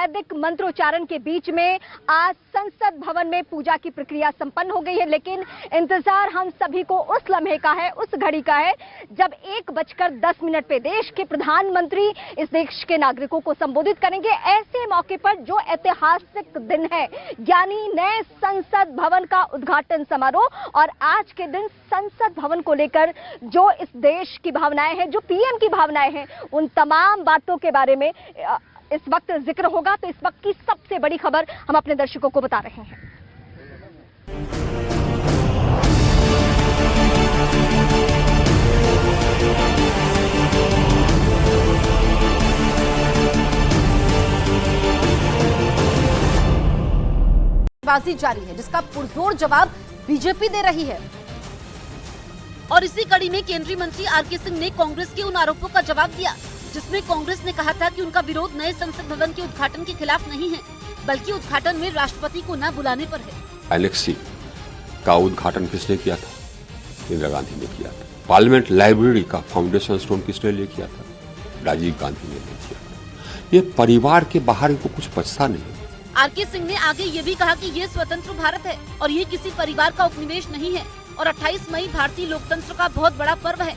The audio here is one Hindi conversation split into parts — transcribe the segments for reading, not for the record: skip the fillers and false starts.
वैदिक मंत्रोच्चारण के बीच में आज संसद भवन में पूजा की प्रक्रिया संपन्न हो गई है। लेकिन इंतजार हम सभी को उस लम्हे का है, उस घड़ी का है जब 1:10 पे देश के प्रधानमंत्री इस देश के नागरिकों को संबोधित करेंगे। ऐसे मौके पर जो ऐतिहासिक दिन है, यानी नए संसद भवन का उद्घाटन समारोह, और आज के दिन संसद भवन को लेकर जो इस देश की भावनाएं हैं, जो पीएम की भावनाएं हैं, उन तमाम बातों के बारे में इस वक्त जिक्र होगा। तो इस वक्त की सबसे बड़ी खबर हम अपने दर्शकों को बता रहे हैं। बाजी जारी है, जिसका पुरजोर जवाब बीजेपी दे रही है। और इसी कड़ी में केंद्रीय मंत्री आरके सिंह ने कांग्रेस के उन आरोपों का जवाब दिया जिसमें कांग्रेस ने कहा था कि उनका विरोध नए संसद भवन के उद्घाटन के खिलाफ नहीं है, बल्कि उद्घाटन में राष्ट्रपति को न बुलाने पर है। एनेक्सी का उद्घाटन किसने किया था? इंदिरा गांधी ने किया था। पार्लियामेंट लाइब्रेरी का फाउंडेशन स्टोन किसने ले किया था? राजीव गांधी ने ले किया था। ये परिवार के बाहर इनको कुछ बचता नहीं। आरके सिंह ने आगे ये भी कहा कि ये स्वतंत्र भारत है और ये किसी परिवार का उपनिवेश नहीं है, और 28 मई भारतीय लोकतंत्र का बहुत बड़ा पर्व है।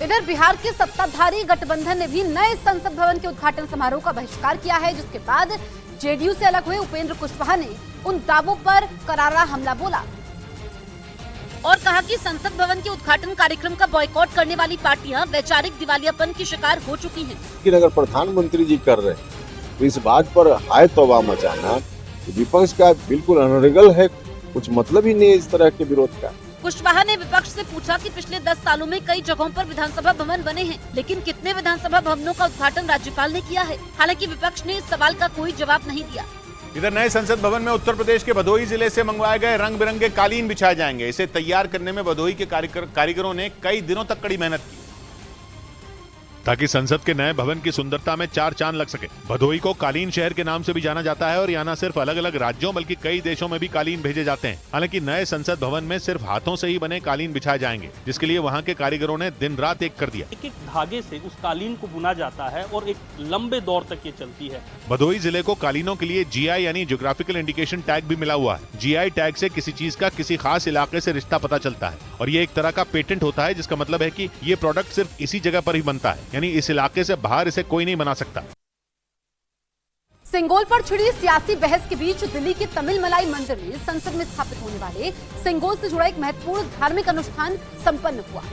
इधर बिहार के सत्ताधारी गठबंधन ने भी नए संसद भवन के उद्घाटन समारोह का बहिष्कार किया है, जिसके बाद जेडीयू से अलग हुए उपेंद्र कुशवाहा ने उन दावों पर करारा हमला बोला और कहा कि संसद भवन के उद्घाटन कार्यक्रम का बॉयकॉट करने वाली पार्टियां वैचारिक दिवालियापन की शिकार हो चुकी हैं। लेकिन अगर प्रधानमंत्री जी कर रहे हैं तो इस बात पर हाय तौबा मचाना विपक्ष का बिल्कुल अनरिगल है। कुछ मतलब ही नहीं है इस तरह के विरोध का। कुशवाहा ने विपक्ष से पूछा कि पिछले 10 सालों में कई जगहों पर विधानसभा भवन बने हैं, लेकिन कितने विधानसभा भवनों का उद्घाटन राज्यपाल ने किया है? हालांकि विपक्ष ने इस सवाल का कोई जवाब नहीं दिया। इधर नए संसद भवन में उत्तर प्रदेश के भदोही जिले से मंगवाए गए रंग बिरंगे कालीन बिछाए जाएंगे। इसे तैयार करने में भदोही के कारीगरों ने कई दिनों तक कड़ी मेहनत की ताकि संसद के नए भवन की सुंदरता में 4 चांद लग सके। भदोही को कालीन शहर के नाम से भी जाना जाता है और यहाँ न सिर्फ अलग अलग राज्यों बल्कि कई देशों में भी कालीन भेजे जाते हैं। हालांकि नए संसद भवन में सिर्फ हाथों से ही बने कालीन बिछाए जाएंगे, जिसके लिए वहाँ के कारीगरों ने दिन रात एक कर दिया। एक एक धागे से उस कालीन को बुना जाता है और एक लंबे दौर तक ये चलती है। भदोही जिले को कालीनों के लिए GI यानी ज्योग्राफिकल इंडिकेशन टैग भी मिला हुआ है। GI टैग से किसी चीज का किसी खास इलाके से रिश्ता पता चलता है और ये एक तरह का पेटेंट होता है, जिसका मतलब है कि ये प्रोडक्ट सिर्फ इसी जगह पर ही बनता है, यानी इस इलाके से बाहर इसे कोई नहीं बना सकता। सिंगोल पर छिड़ी सियासी बहस के बीच दिल्ली के तमिल मलाई मंदिर में संसद में स्थापित होने वाले सिंगोल से जुड़ा एक महत्वपूर्ण धार्मिक अनुष्ठान संपन्न हुआ,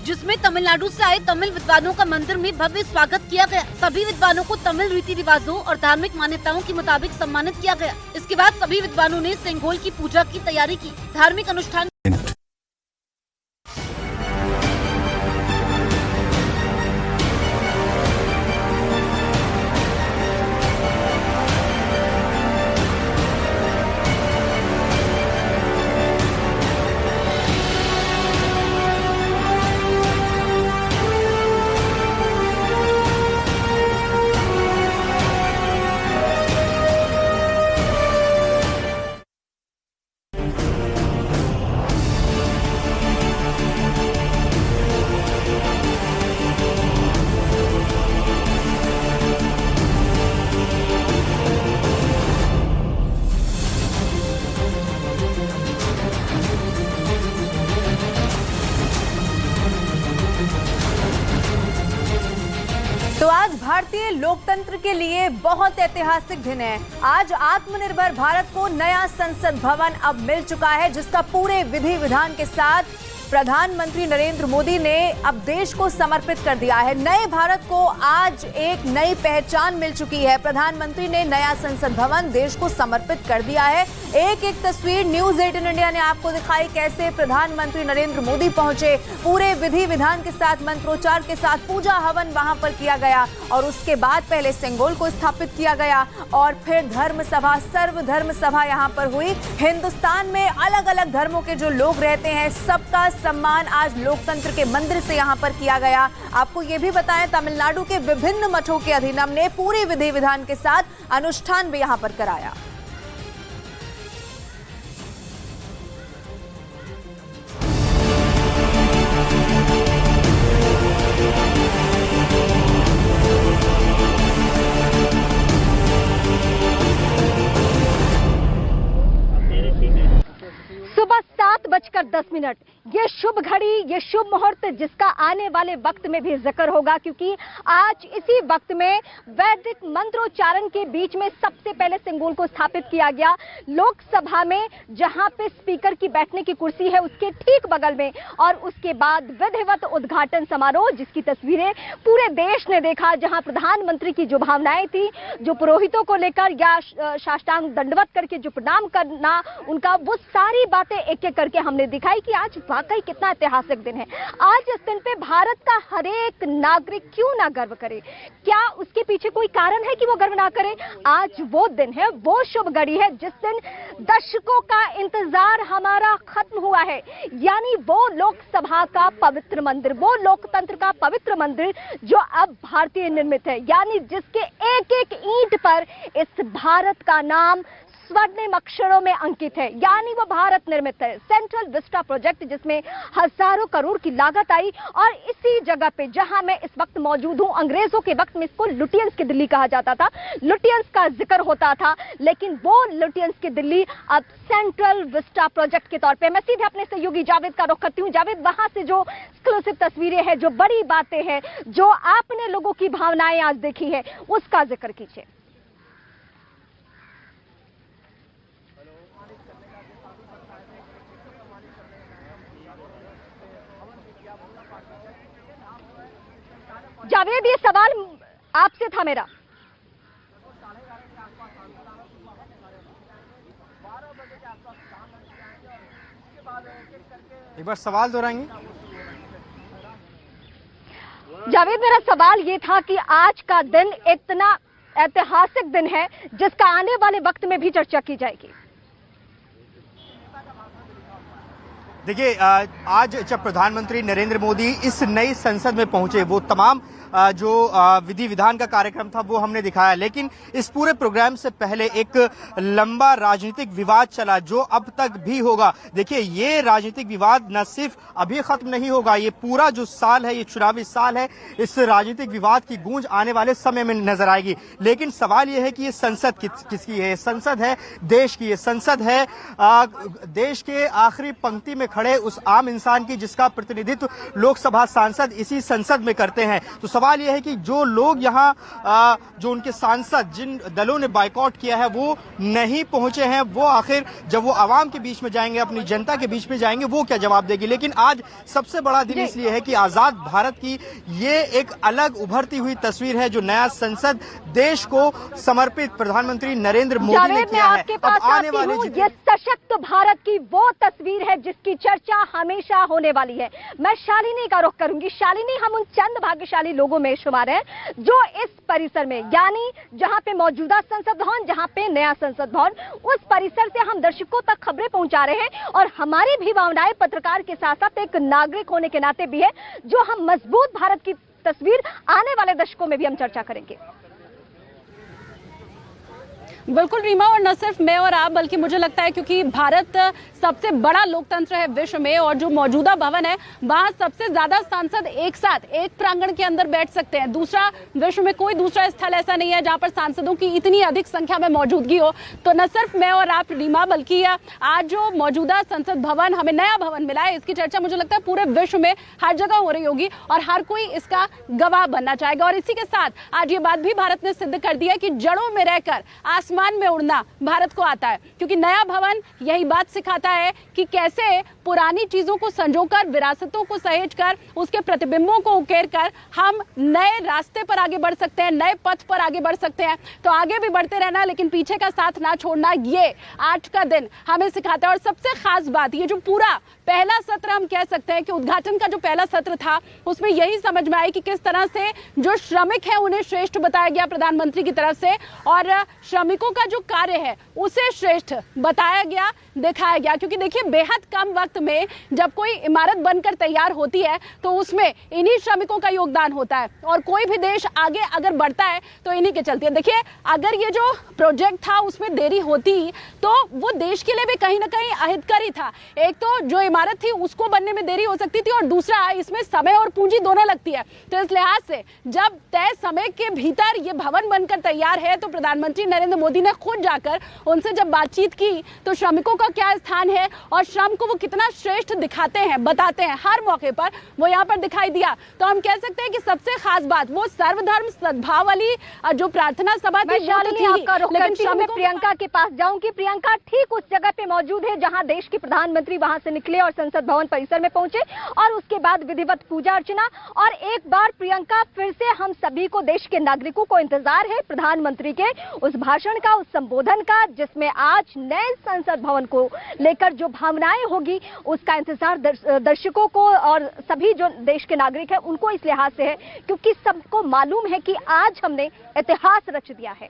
जिसमें तमिलनाडु से आए तमिल विद्वानों का मंदिर में भव्य स्वागत किया गया। सभी विद्वानों को तमिल रीति रिवाजों और धार्मिक मान्यताओं के मुताबिक सम्मानित किया गया। इसके बाद सभी विद्वानों ने सिंगोल की पूजा की तैयारी की। धार्मिक अनुष्ठान तो आज भारतीय लोकतंत्र के लिए बहुत ऐतिहासिक दिन है। आज आत्मनिर्भर भारत को नया संसद भवन अब मिल चुका है, जिसका पूरे विधि विधान के साथ प्रधानमंत्री नरेंद्र मोदी ने अब देश को समर्पित कर दिया है। नए भारत को आज एक नई पहचान मिल चुकी है। प्रधानमंत्री ने नया संसद भवन देश को समर्पित कर दिया है। एक एक तस्वीर न्यूज़ 18 इंडिया ने आपको दिखाई, कैसे प्रधानमंत्री नरेंद्र मोदी पहुंचे, पूरे विधि विधान के साथ, मंत्रोच्चार के साथ पूजा हवन वहां पर किया गया और उसके बाद पहले सिंगोल को स्थापित किया गया और फिर धर्म सभा, सर्वधर्म सभा यहां पर हुई। हिंदुस्तान में अलग अलग धर्मों के जो लोग रहते हैं, सबका सम्मान आज लोकतंत्र के मंदिर से यहां पर किया गया। आपको यह भी बताएं, तमिलनाडु के विभिन्न मठों के अधिनम ने पूरी विधि विधान के साथ अनुष्ठान भी यहां पर कराया। 10 मिनट, ये शुभ घड़ी, ये शुभ मुहूर्त जिसका आने वाले वक्त में भी जिक्र होगा, क्योंकि आज इसी वक्त में वैदिक मंत्रोच्चारण के बीच में सबसे पहले सिंगुल को स्थापित किया गया। लोकसभा में जहां पे स्पीकर की बैठने की कुर्सी है उसके ठीक बगल में, और उसके बाद विधिवत उद्घाटन समारोह जिसकी तस्वीरें पूरे देश ने देखा, जहां प्रधानमंत्री की जो भावनाएं थी, जो पुरोहितों को लेकर या साष्टांग दंडवत करके जो प्रणाम करना उनका, वो सारी बातें एक एक करके हमने दिखाई कि आज वाकई कितना ऐतिहासिक दिन है। आज इस दिन पे भारत का हर एक नागरिक क्यों ना गर्व करे? क्या उसके पीछे कोई कारण है कि वो गर्व ना करे? आज वो दिन है, वो शुभ घड़ी है जिस दिन दशकों का इंतजार हमारा खत्म हुआ है। यानी वो लोकसभा का पवित्र मंदिर, वो लोकतंत्र का पवित्र मंदिर जो अब भारतीय निर्मित है, यानी जिसके एक एक ईंट पर इस भारत का नाम स्वर्णिम अक्षरों में अंकित है, यानी वो भारत निर्मित है। सेंट्रल विस्टा प्रोजेक्ट जिसमें हजारों करोड़ की लागत आई, और इसी जगह पे जहां मैं इस वक्त मौजूद हूं, अंग्रेजों के वक्त में इसको लुटियंस की दिल्ली कहा जाता था, लुटियंस का जिक्र होता था, लेकिन वो लुटियंस की दिल्ली अब सेंट्रल विस्टा प्रोजेक्ट के तौर पे। मैं सीधे अपने सहयोगी जावेद का रुख करती हूँ। जावेद, वहां से जो एक्सक्लूसिव तस्वीरें हैं, जो बड़ी बातें हैं, जो आपने लोगों की भावनाएं आज देखी है, उसका जिक्र कीजिए। जावेद, ये सवाल आपसे था मेरा। एक बार सवाल दोहराएंगे? जावेद, मेरा सवाल ये था कि आज का दिन इतना ऐतिहासिक दिन है जिसका आने वाले वक्त में भी चर्चा की जाएगी। देखिए, आज जब प्रधानमंत्री नरेंद्र मोदी इस नई संसद में पहुंचे, वो तमाम जो विधि विधान का कार्यक्रम था वो हमने दिखाया, लेकिन इस पूरे प्रोग्राम से पहले एक लंबा राजनीतिक विवाद चला जो अब तक भी होगा। देखिए, ये राजनीतिक विवाद न सिर्फ अभी खत्म नहीं होगा, ये पूरा जो साल है, ये चुनावी साल है, इस राजनीतिक विवाद की गूंज आने वाले समय में नजर आएगी। लेकिन सवाल ये है कि ये संसद किसकी है? संसद है देश की, ये संसद है देश के आखिरी पंक्ति में खड़े उस आम इंसान की, जिसका प्रतिनिधित्व लोकसभा सांसद इसी संसद में करते हैं। तो सवाल यह है कि जो लोग यहाँ जो उनके सांसद, जिन दलों ने बायकॉट किया है, वो नहीं पहुंचे हैं, वो आखिर जब वो आवाम के बीच में जाएंगे, अपनी जनता के बीच में जाएंगे, वो क्या जवाब देगी? लेकिन आज सबसे बड़ा दिन इसलिए है कि आजाद भारत की ये एक अलग उभरती हुई तस्वीर है जो नया संसद देश को समर्पित प्रधानमंत्री नरेंद्र मोदी ने किया है। अब आने वाले ये सशक्त भारत की वो तस्वीर है जिसकी चर्चा हमेशा होने वाली है। मैं शालिनी का रुख करूंगी। शालिनी, हम उन चंद भाग्यशाली लोगों में शुमार हैं जो इस परिसर में, यानी जहां पे मौजूदा संसद भवन, जहां पे नया संसद भवन, उस परिसर से हम दर्शकों तक खबरें पहुंचा रहे हैं। और हमारी भी भावनाएं पत्रकार के साथ साथ एक नागरिक होने के नाते भी है, जो हम मजबूत भारत की तस्वीर आने वाले दशकों में भी हम चर्चा करेंगे। बिल्कुल रीमा, और न सिर्फ मैं और आप, बल्कि मुझे लगता है क्योंकि भारत सबसे बड़ा लोकतंत्र है विश्व में, और जो मौजूदा भवन है वहां सबसे ज्यादा सांसद एक साथ एक प्रांगण के अंदर बैठ सकते हैं। दूसरा, विश्व में कोई दूसरा स्थल ऐसा नहीं है जहां पर सांसदों की इतनी अधिक संख्या में मौजूदगी हो। तो न सिर्फ मैं और आप रीमा, बल्कि आज जो मौजूदा संसद भवन, हमें नया भवन मिला है, इसकी चर्चा मुझे लगता है पूरे विश्व में हर जगह हो रही होगी और हर कोई इसका गवाह बनना चाहेगा। और इसी के साथ आज ये बात भी भारत ने सिद्ध कर दी है कि जड़ों में रहकर आसमान में उड़ना भारत को आता है, क्योंकि नया भवन यही बात सिखाता है कि कैसे पुरानी चीजों को संजोकर, विरासतों को सहेजकर, उसके प्रतिबिंबों को उकेरकर हम नए रास्ते पर आगे बढ़ सकते हैं, नए पथ पर आगे बढ़ सकते हैं। तो आगे भी बढ़ते रहना, लेकिन पीछे का साथ ना छोड़ना, ये आज का दिन हमें सिखाता है। और सबसे खास बात, ये जो पूरा पहला सत्र, हम कह सकते हैं कि उद्घाटन का जो पहला सत्र था, उसमें यही समझ में आई कि किस तरह से जो श्रमिक है उन्हें श्रेष्ठ बताया गया प्रधानमंत्री की तरफ से, और श्रमिकों का जो कार्य है उसे श्रेष्ठ बताया गया, दिखाया गया। क्योंकि देखिए, बेहद कम वक्त में जब कोई इमारत बनकर तैयार होती है तो उसमें इन्हीं श्रमिकों का योगदान होता है, और कोई भी देश आगे अगर बढ़ता है तो इन्हीं के चलते। देखिए, अगर ये जो प्रोजेक्ट था उसमें देरी होती तो वो देश के लिए भी कहीं ना कहीं अहितकारी था। एक तो जो इमारत थी उसको बनने में देरी हो सकती थी, और दूसरा, इसमें समय और पूंजी दोनों लगती है। तो इस लिहाज से जब तय समय के भीतर ये भवन बनकर तैयार है, तो प्रधानमंत्री नरेंद्र मोदी ने खुद जाकर उनसे जब बातचीत की तो श्रमिकों का क्या स्थान है और श्रम को वो कितना कितना श्रेष्ठ दिखाते हैं, बताते हैं हर मौके पर, वो यहाँ पर दिखाई दिया। तो हम कह सकते हैं कि सबसे खास बात वो सर्वधर्म सद्भाव वाली जो प्रार्थना सभा थी, लेकिन मैं प्रियंका के पास जाऊंगी। प्रियंका ठीक उस जगह पे मौजूद है जहां देश के प्रधानमंत्री वहां से निकले और संसद भवन परिसर में पहुंचे और उसके बाद विधिवत पूजा अर्चना। और एक बार प्रियंका फिर से हम सभी को, देश के नागरिकों को इंतजार है प्रधानमंत्री के उस भाषण का, उस संबोधन का, जिसमें आज नए संसद भवन को लेकर जो भावनाएं होगी उसका इंतजार दर्शकों को और सभी जो देश के नागरिक हैं उनको इस लिहाज से है क्योंकि सबको मालूम है कि आज हमने इतिहास रच दिया है।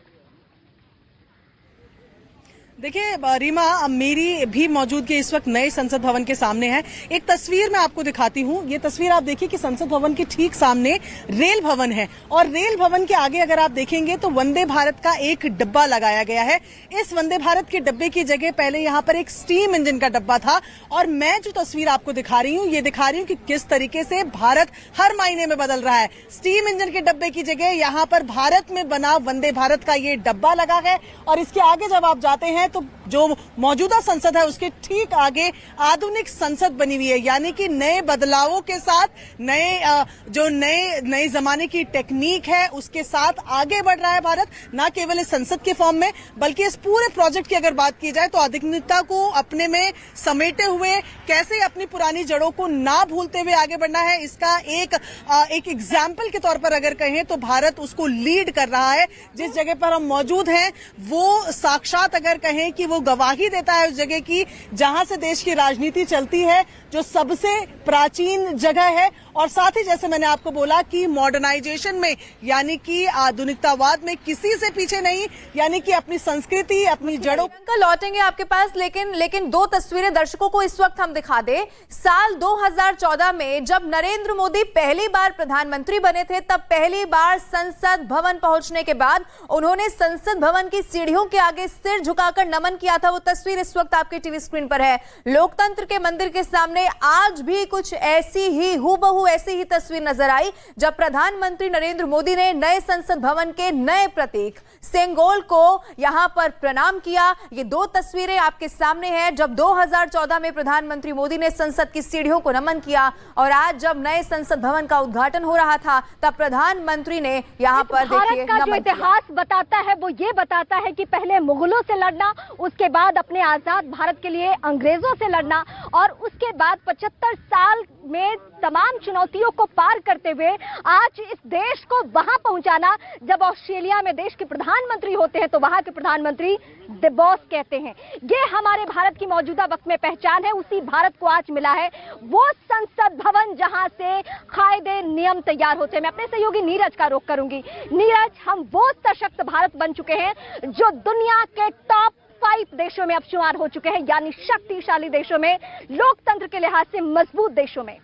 देखिए रीमा, मेरी भी मौजूदगी इस वक्त नए संसद भवन के सामने है। एक तस्वीर मैं आपको दिखाती हूँ। ये तस्वीर आप देखिए कि संसद भवन के ठीक सामने रेल भवन है और रेल भवन के आगे अगर आप देखेंगे तो वंदे भारत का एक डिब्बा लगाया गया है। इस वंदे भारत के डिब्बे की जगह पहले यहाँ पर एक स्टीम इंजन का डिब्बा था और मैं जो तस्वीर आपको दिखा रही हूँ, ये दिखा रही हूँ कि किस तरीके से भारत हर मायने में बदल रहा है। स्टीम इंजन के डिब्बे की जगह यहाँ पर भारत में बना वंदे भारत का ये डिब्बा लगा है और इसके आगे जब आप जाते हैं तो जो मौजूदा संसद है उसके ठीक आगे आधुनिक संसद बनी हुई है, यानी कि नए बदलावों के साथ नए जमाने की टेक्निक है उसके साथ आगे बढ़ रहा है भारत, ना केवल इस संसद के फॉर्म में बल्कि इस पूरे प्रोजेक्ट की अगर बात की जाए तो आधुनिकता को अपने में समेटे हुए कैसे अपनी पुरानी जड़ों को ना भूलते हुए आगे बढ़ना है, इसका एक एग्जाम्पल के तौर पर अगर कहें तो भारत उसको लीड कर रहा है। जिस जगह पर हम मौजूद हैं वो साक्षात अगर कहें कि वो गवाही देता है उस जगह की जहां से देश की राजनीति चलती है, जो सबसे प्राचीन जगह है और साथ ही जैसे मैंने आपको बोला कि मॉडर्नाइजेशन में यानी कि आधुनिकतावाद में किसी से पीछे नहीं, यानी कि अपनी संस्कृति, अपनी जड़ों का लौटेंगे आपके पास। लेकिन दो तस्वीरें दर्शकों को इस वक्त हम दिखा दे। साल 2014 में जब नरेंद्र मोदी पहली बार प्रधानमंत्री बने थे तब पहली बार संसद भवन पहुंचने के बाद उन्होंने संसद भवन की सीढ़ियों के आगे सिर झुकाकर नमन किया था। वो तस्वीर इस वक्त आपके टीवी स्क्रीन पर है। लोकतंत्र के मंदिर के सामने आज भी कुछ ऐसी ही हूबहू ऐसी ही तस्वीर नजर आई जब प्रधानमंत्री नरेंद्र मोदी ने नए संसद भवन के नए प्रतीक सेंगोल को यहां पर प्रणाम किया। ये दो तस्वीरें आपके सामने हैं जब 2014 में प्रधानमंत्री मोदी ने संसद की सीढ़ियों को नमन किया और आज जब नए संसद भवन का उद्घाटन हो रहा था तब प्रधानमंत्री ने यहां पर देखिए जो इतिहास बताता है वो ये बताता है कि पहले मुगलों से लड़ना, उसके बाद अपने आजाद भारत के लिए अंग्रेजों से लड़ना और उसके बाद 75 साल में तमाम चुनौतियों को पार करते हुए आज इस देश को वहां पहुंचाना। जब ऑस्ट्रेलिया में देश के प्रधानमंत्री होते हैं तो वहां के प्रधानमंत्री द बॉस कहते हैं। ये हमारे भारत की मौजूदा वक्त में पहचान है। उसी भारत को आज मिला है वो संसद भवन जहां से कायदे नियम तैयार होते हैं। मैं अपने सहयोगी नीरज का रुख करूंगी। नीरज, हम वो सशक्त भारत बन चुके हैं जो दुनिया के टॉप 5 देशों में अब शुमार हो चुके हैं, यानी शक्तिशाली देशों में, लोकतंत्र के लिहाज से मजबूत देशों में।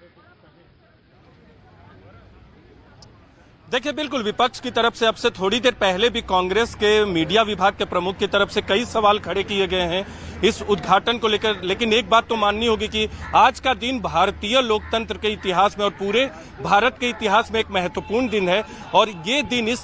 देखिए, बिल्कुल विपक्ष की तरफ से अब से थोड़ी देर पहले भी कांग्रेस के मीडिया विभाग के प्रमुख की तरफ से कई सवाल खड़े किए गए हैं इस उद्घाटन को लेकर। लेकिन एक बात तो माननी होगी कि आज का दिन भारतीय लोकतंत्र के इतिहास में और पूरे भारत के इतिहास में एक महत्वपूर्ण दिन है और ये दिन, इस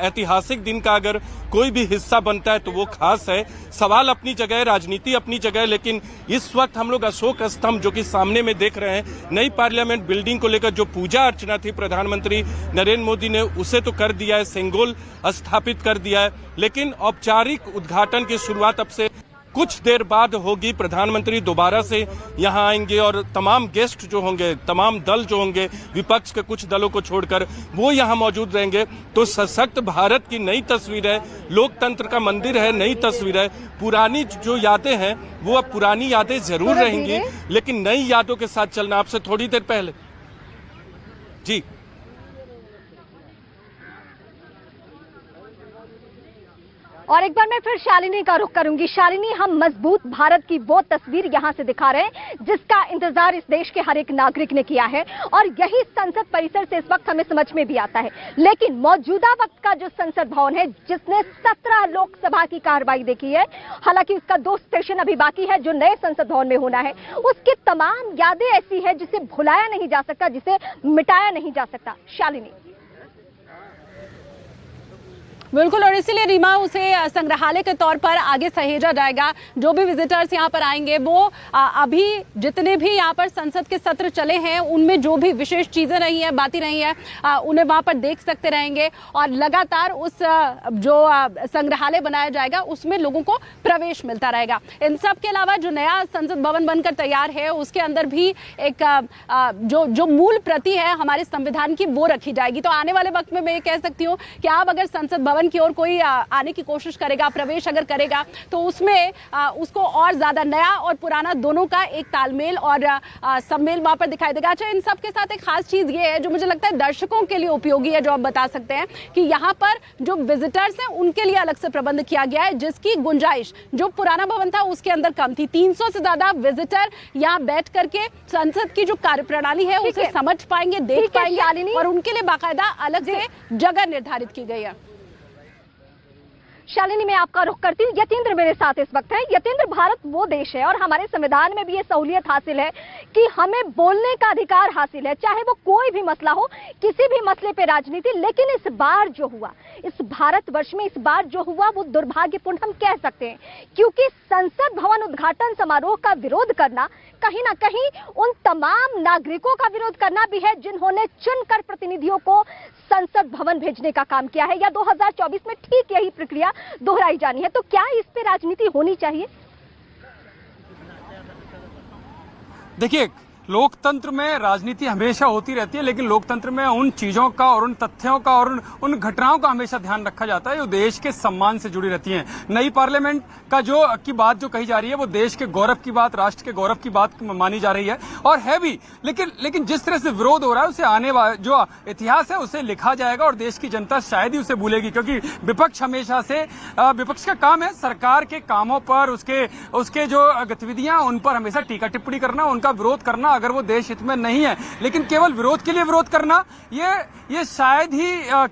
ऐतिहासिक दिन का अगर कोई भी हिस्सा बनता है तो वो खास है। सवाल अपनी जगह है, राजनीति अपनी जगह है, लेकिन इस वक्त हम लोग अशोक स्तंभ जो कि सामने में देख रहे हैं, नई पार्लियामेंट बिल्डिंग को लेकर जो पूजा अर्चना थी प्रधानमंत्री नरेंद्र मोदी ने उसे तो कर दिया है, सेंगोल स्थापित कर दिया है, लेकिन औपचारिक उद्घाटन की शुरुआत अब से कुछ देर बाद होगी। प्रधानमंत्री दोबारा से यहां आएंगे और तमाम गेस्ट जो होंगे, तमाम दल जो होंगे, विपक्ष के कुछ दलों को छोड़कर वो यहां मौजूद रहेंगे। तो सशक्त भारत की नई तस्वीर है, लोकतंत्र का मंदिर है, नई तस्वीर है। पुरानी जो यादें हैं वो अब पुरानी यादें जरूर रहेंगी, लेकिन नई यादों के साथ चलना। आपसे थोड़ी देर पहले जी और एक बार मैं फिर शालिनी का रुख करूंगी। शालिनी, हम मजबूत भारत की वो तस्वीर यहां से दिखा रहे हैं जिसका इंतजार इस देश के हर एक नागरिक ने किया है और यही संसद परिसर से इस वक्त हमें समझ में भी आता है। लेकिन मौजूदा वक्त का जो संसद भवन है जिसने 17 लोकसभा की कार्रवाई देखी है, हालांकि उसका 2 सेशन अभी बाकी है जो नए संसद भवन में होना है, उसकी तमाम यादें ऐसी है जिसे भुलाया नहीं जा सकता, जिसे मिटाया नहीं जा सकता। शालिनी। बिल्कुल, और इसीलिए रीमा उसे संग्रहालय के तौर पर आगे सहेजा जाएगा। जो भी विजिटर्स यहाँ पर आएंगे वो अभी जितने भी यहाँ पर संसद के सत्र चले हैं उनमें जो भी विशेष चीजें रही हैं, बातें रही हैं, उन्हें वहां पर देख सकते रहेंगे और लगातार उस जो संग्रहालय बनाया जाएगा उसमें लोगों को प्रवेश मिलता रहेगा। इन सब के अलावा जो नया संसद भवन बनकर तैयार है उसके अंदर भी एक जो मूल प्रति है हमारे संविधान की वो रखी जाएगी। तो आने वाले वक्त में मैं ये कह सकती हूँ कि आप अगर संसद भवन की ओर कोई आने की कोशिश करेगा, प्रवेश अगर करेगा तो उसमें उसको और ज्यादा नया और पुराना दोनों का एक तालमेल और सम्मेल वहां पर दिखाई देगा। अच्छा, इन सब के साथ एक खास चीज ये है जो मुझे लगता है दर्शकों के लिए उपयोगी है, जो आप बता सकते हैं कि यहाँ पर जो विजिटर्स हैं उनके लिए अलग से प्रबंध किया गया है, जिसकी गुंजाइश जो पुराना भवन था उसके अंदर कम थी। 300 से ज्यादा विजिटर यहाँ बैठ करके संसद की जो कार्यप्रणाली है उसे समझ पाएंगे, देख पाएंगे और उनके लिए बाकायदा अलग से जगह निर्धारित की गई है। शालिनी, मैं आपका रुख करती हूँ। यतेंद्र मेरे साथ इस वक्त है। यतेंद्र, भारत वो देश है और हमारे संविधान में भी ये सहूलियत हासिल है कि हमें बोलने का अधिकार हासिल है, चाहे वो कोई भी मसला हो, किसी भी मसले पे राजनीति। लेकिन इस बार जो हुआ, इस भारतवर्ष में इस बार जो हुआ वो दुर्भाग्यपूर्ण हम कह सकते हैं, क्योंकि संसद भवन उद्घाटन समारोह का विरोध करना कहीं ना कहीं उन तमाम नागरिकों का विरोध करना भी है जिन्होंने चुनकर प्रतिनिधियों को संसद भवन भेजने का काम किया है, या 2024 में ठीक यही प्रक्रिया दोहराई जानी है। तो क्या इस पे राजनीति होनी चाहिए? देखिए, लोकतंत्र में राजनीति हमेशा होती रहती है, लेकिन लोकतंत्र में उन चीजों का और उन तथ्यों का और उन घटनाओं का हमेशा ध्यान रखा जाता है जो देश के सम्मान से जुड़ी रहती हैं। नई पार्लियामेंट का की बात जो कही जा रही है वो देश के गौरव की बात, राष्ट्र के गौरव की बात मानी जा रही है और है भी। लेकिन जिस तरह से विरोध हो रहा है उसे आने वाला जो इतिहास है उसे लिखा जाएगा और देश की जनता शायद ही उसे भूलेगी, क्योंकि विपक्ष हमेशा से विपक्ष का काम है सरकार के कामों पर, उसके जो गतिविधियां उन पर हमेशा टीका टिप्पणी करना, उनका विरोध करना अगर वो देश हित में नहीं है। लेकिन केवल विरोध के लिए विरोध करना ये शायद ही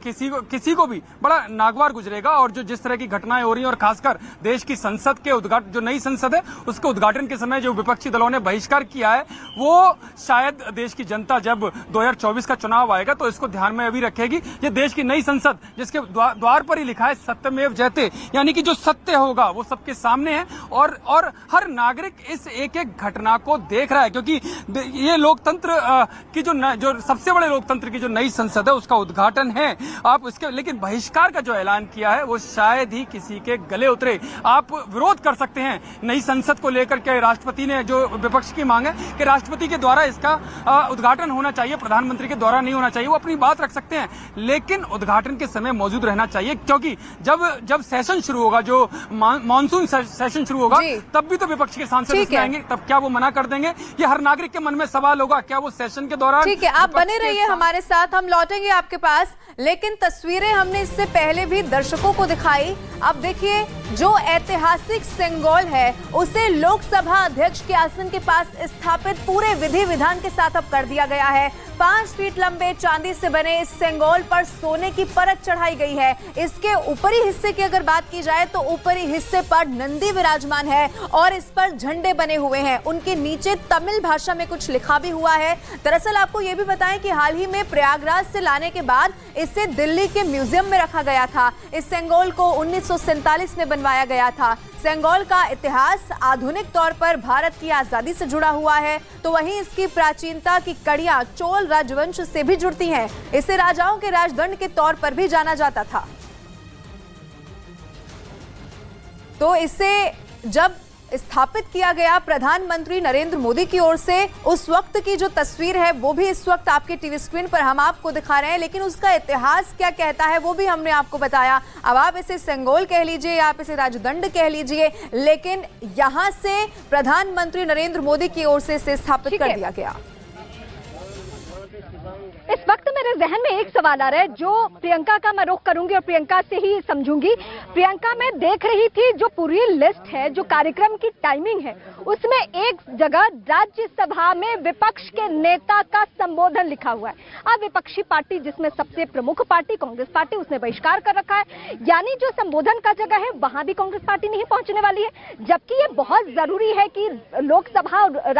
किसी को भी बड़ा नागवार गुजरेगा। और जो जिस तरह की घटनाएं हो रही हैं और खासकर देश की संसद के उद्घाटन, जो नई संसद है उसके उद्घाटन के समय जो विपक्षी दलों ने बहिष्कार किया है वो शायद देश की जनता जब 2024 का चुनाव आएगा तो इसको ध्यान में अभी रखेगी। ये देश की नई संसद जिसके द्वार पर ही लिखा है सत्यमेव जयते, यानी कि जो सत्य होगा वो सबके सामने है और हर नागरिक इस एक एक घटना को देख रहा है, क्योंकि ये लोकतंत्र की जो सबसे बड़े लोकतंत्र की जो नई संसद है उसका उद्घाटन है। आप इसके लेकिन बहिष्कार का जो ऐलान किया है वो शायद ही किसी के गले उतरे। आप विरोध कर सकते हैं नई संसद को लेकर के। राष्ट्रपति ने जो विपक्ष की मांग है कि राष्ट्रपति के द्वारा इसका उद्घाटन होना चाहिए, प्रधानमंत्री के द्वारा नहीं होना चाहिए, वो अपनी बात रख सकते हैं, लेकिन उद्घाटन के समय मौजूद रहना चाहिए, क्योंकि जब सेशन शुरू होगा, जो मानसून सेशन शुरू होगा, तब भी तो विपक्ष के सांसद इसमें आएंगे, तब क्या वो मना कर देंगे? ये हर नागरिक के मन में सवाल होगा, क्या वो सेशन के दौरान। ठीक है, आप बने रहिए हमारे साथ, हम लौटेंगे आपके पास। लेकिन तस्वीरें हमने इससे पहले भी दर्शकों को दिखाई। अब देखिए, जो ऐतिहासिक सिंबल है उसे लोकसभा अध्यक्ष के आसन के पास स्थापित पूरे विधि विधान के साथ अब कर दिया गया है। 5 फीट लंबे चांदी से बने इस सिंबल पर सोने की परत चढ़ाई गई है। इसके ऊपरी हिस्से की अगर बात की जाए तो ऊपरी हिस्से पर नंदी विराजमान है और इस पर झंडे बने हुए हैं। उनके नीचे तमिल भाषा में कुछ लिखा भी हुआ है। दरअसल आपको ये भी बताएं कि हाल ही में प्रयागराज से लाने के बाद इसे दिल्ली के म्यूजियम में रखा गया था। इस सिंबल को 1947 में बनवाया गया था। सिंबल का इतिहास आधुनिक तौर पर भारत की आजादी से जुड़ा हुआ है, तो वहीं इसकी प्राचीनता की कड़ियां चोल राजवंश से भी जुड़ती हैं। इसे राजाओं के राजदंड के तौर पर भी जाना जाता था। तो इसे जब स्थापित किया गया प्रधानमंत्री नरेंद्र मोदी की ओर से, उस वक्त की जो तस्वीर है वो भी इस वक्त आपके टीवी स्क्रीन पर हम आपको दिखा रहे हैं, लेकिन उसका इतिहास क्या कहता है वो भी हमने आपको बताया। अब आप इसे सिंबल कह लीजिए, आप इसे राजदंड कह लीजिए, लेकिन यहां से प्रधानमंत्री नरेंद्र मोदी की ओर से इसे स्थापित कर दिया गया। इस वक्त मेरे जहन में एक सवाल आ रहा है जो प्रियंका का मैं रुख करूंगी और प्रियंका से ही समझूंगी। प्रियंका, मैं देख रही थी जो पूरी लिस्ट है, जो कार्यक्रम की टाइमिंग है, उसमें एक जगह राज्यसभा में विपक्ष के नेता का संबोधन लिखा हुआ है। अब विपक्षी पार्टी जिसमें सबसे प्रमुख पार्टी कांग्रेस पार्टी, उसने बहिष्कार कर रखा है, यानी जो संबोधन का जगह है वहां भी कांग्रेस पार्टी नहीं पहुंचने वाली है, जबकि ये बहुत जरूरी है कि लोकसभा और